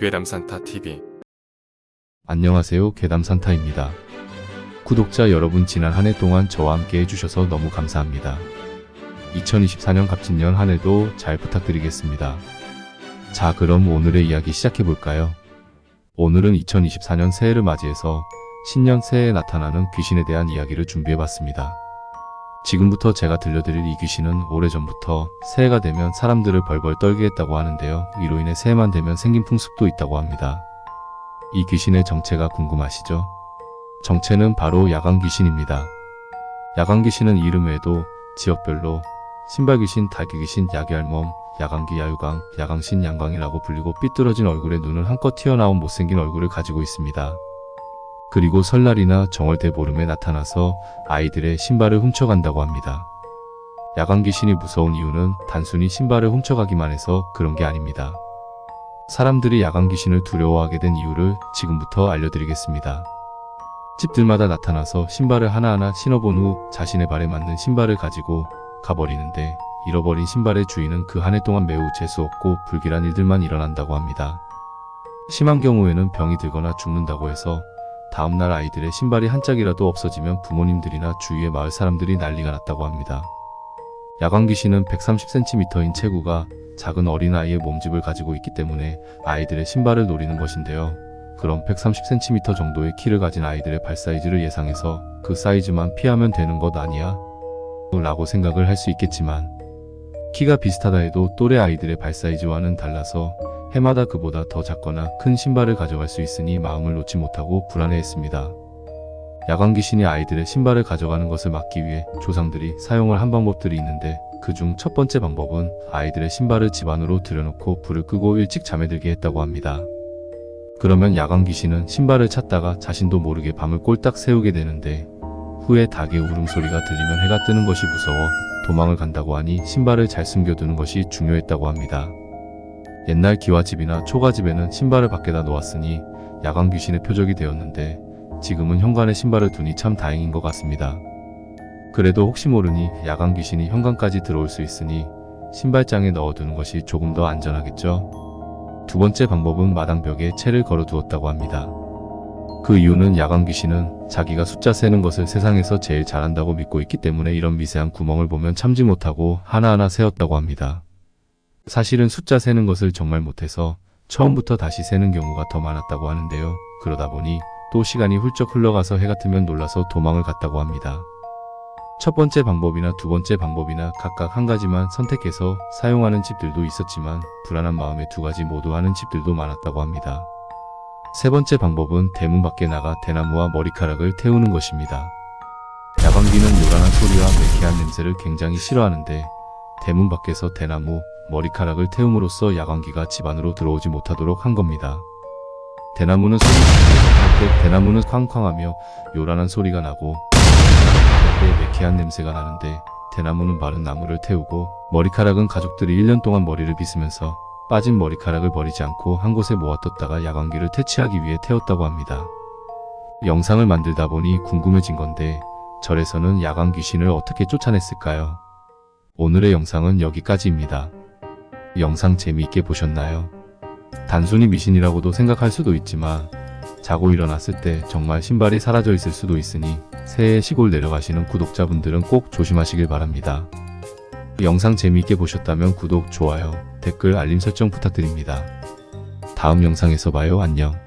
괴담산타TV. 안녕하세요. 괴담산타입니다. 구독자 여러분, 지난 한 해 동안 저와 함께 해주셔서 너무 감사합니다. 2024년 갑진년 한 해도 잘 부탁드리겠습니다. 자, 그럼 오늘의 이야기 시작해볼까요? 오늘은 2024년 새해를 맞이해서 신년 새해에 나타나는 귀신에 대한 이야기를 준비해봤습니다. 지금부터 제가 들려드릴 이 귀신은 오래전부터 새해가 되면 사람들을 벌벌 떨게 했다고 하는데요. 이로 인해 새해만 되면 생긴 풍습도 있다고 합니다. 이 귀신의 정체가 궁금하시죠? 정체는 바로 야광 귀신입니다. 야광 귀신은 이름 외에도 지역별로 신발귀신, 달기귀신, 야귀알몸, 야광귀, 야유광, 야광신, 양광이라고 불리고 삐뚤어진 얼굴에 눈은 한껏 튀어나온 못생긴 얼굴을 가지고 있습니다. 그리고 설날이나 정월 대보름에 나타나서 아이들의 신발을 훔쳐간다고 합니다. 야광 귀신이 무서운 이유는 단순히 신발을 훔쳐가기만 해서 그런 게 아닙니다. 사람들이 야광 귀신을 두려워하게 된 이유를 지금부터 알려드리겠습니다. 집들마다 나타나서 신발을 하나하나 신어본 후 자신의 발에 맞는 신발을 가지고 가버리는데, 잃어버린 신발의 주인은 그 한 해 동안 매우 재수없고 불길한 일들만 일어난다고 합니다. 심한 경우에는 병이 들거나 죽는다고 해서 다음날 아이들의 신발이 한 짝이라도 없어지면 부모님들이나 주위의 마을 사람들이 난리가 났다고 합니다. 야광 귀신은 130cm인 체구가 작은 어린아이의 몸집을 가지고 있기 때문에 아이들의 신발을 노리는 것인데요. 그럼 130cm 정도의 키를 가진 아이들의 발 사이즈를 예상해서 그 사이즈만 피하면 되는 것 아니야? 라고 생각을 할 수 있겠지만, 키가 비슷하다 해도 또래 아이들의 발 사이즈와는 달라서 해마다 그보다 더 작거나 큰 신발을 가져갈 수 있으니 마음을 놓지 못하고 불안해했습니다. 야광 귀신이 아이들의 신발을 가져가는 것을 막기 위해 조상들이 사용을 한 방법들이 있는데, 그중 첫 번째 방법은 아이들의 신발을 집 안으로 들여놓고 불을 끄고 일찍 잠에 들게 했다고 합니다. 그러면 야광 귀신은 신발을 찾다가 자신도 모르게 밤을 꼴딱 새우게 되는데, 후에 닭의 울음소리가 들리면 해가 뜨는 것이 무서워 도망을 간다고 하니 신발을 잘 숨겨두는 것이 중요했다고 합니다. 옛날 기와집이나 초가집에는 신발을 밖에다 놓았으니 야광 귀신의 표적이 되었는데, 지금은 현관에 신발을 두니 참 다행인 것 같습니다. 그래도 혹시 모르니 야광 귀신이 현관까지 들어올 수 있으니 신발장에 넣어두는 것이 조금 더 안전하겠죠? 두 번째 방법은 마당벽에 채를 걸어두었다고 합니다. 그 이유는 야광 귀신은 자기가 숫자 세는 것을 세상에서 제일 잘한다고 믿고 있기 때문에 이런 미세한 구멍을 보면 참지 못하고 하나하나 세었다고 합니다. 사실은 숫자 세는 것을 정말 못해서 처음부터 다시 세는 경우가 더 많았다고 하는데요. 그러다 보니 또 시간이 훌쩍 흘러가서 해가 뜨면 놀라서 도망을 갔다고 합니다. 첫 번째 방법이나 두 번째 방법이나 각각 한 가지만 선택해서 사용하는 집들도 있었지만, 불안한 마음에 두 가지 모두 하는 집들도 많았다고 합니다. 세 번째 방법은 대문 밖에 나가 대나무와 머리카락을 태우는 것입니다. 야광귀는 요란한 소리와 매캐한 냄새를 굉장히 싫어하는데, 대문 밖에서 대나무, 머리카락을 태움으로써 야광귀가 집 안으로 들어오지 못하도록 한 겁니다. 대나무는 소리를 할 때 대나무는 쾅쾅하며 요란한 소리가 나고, 때 매캐한 냄새가 나는데, 대나무는 마른 나무를 태우고, 머리카락은 가족들이 1년 동안 머리를 빗으면서 빠진 머리카락을 버리지 않고 한 곳에 모아뒀다가 야광귀를 퇴치하기 위해 태웠다고 합니다. 영상을 만들다 보니 궁금해진 건데, 절에서는 야광 귀신을 어떻게 쫓아냈을까요? 오늘의 영상은 여기까지입니다. 영상 재미있게 보셨나요? 단순히 미신이라고도 생각할 수도 있지만, 자고 일어났을 때 정말 신발이 사라져 있을 수도 있으니 새해 시골 내려가시는 구독자분들은 꼭 조심하시길 바랍니다. 영상 재미있게 보셨다면 구독, 좋아요, 댓글, 알림 설정 부탁드립니다. 다음 영상에서 봐요. 안녕.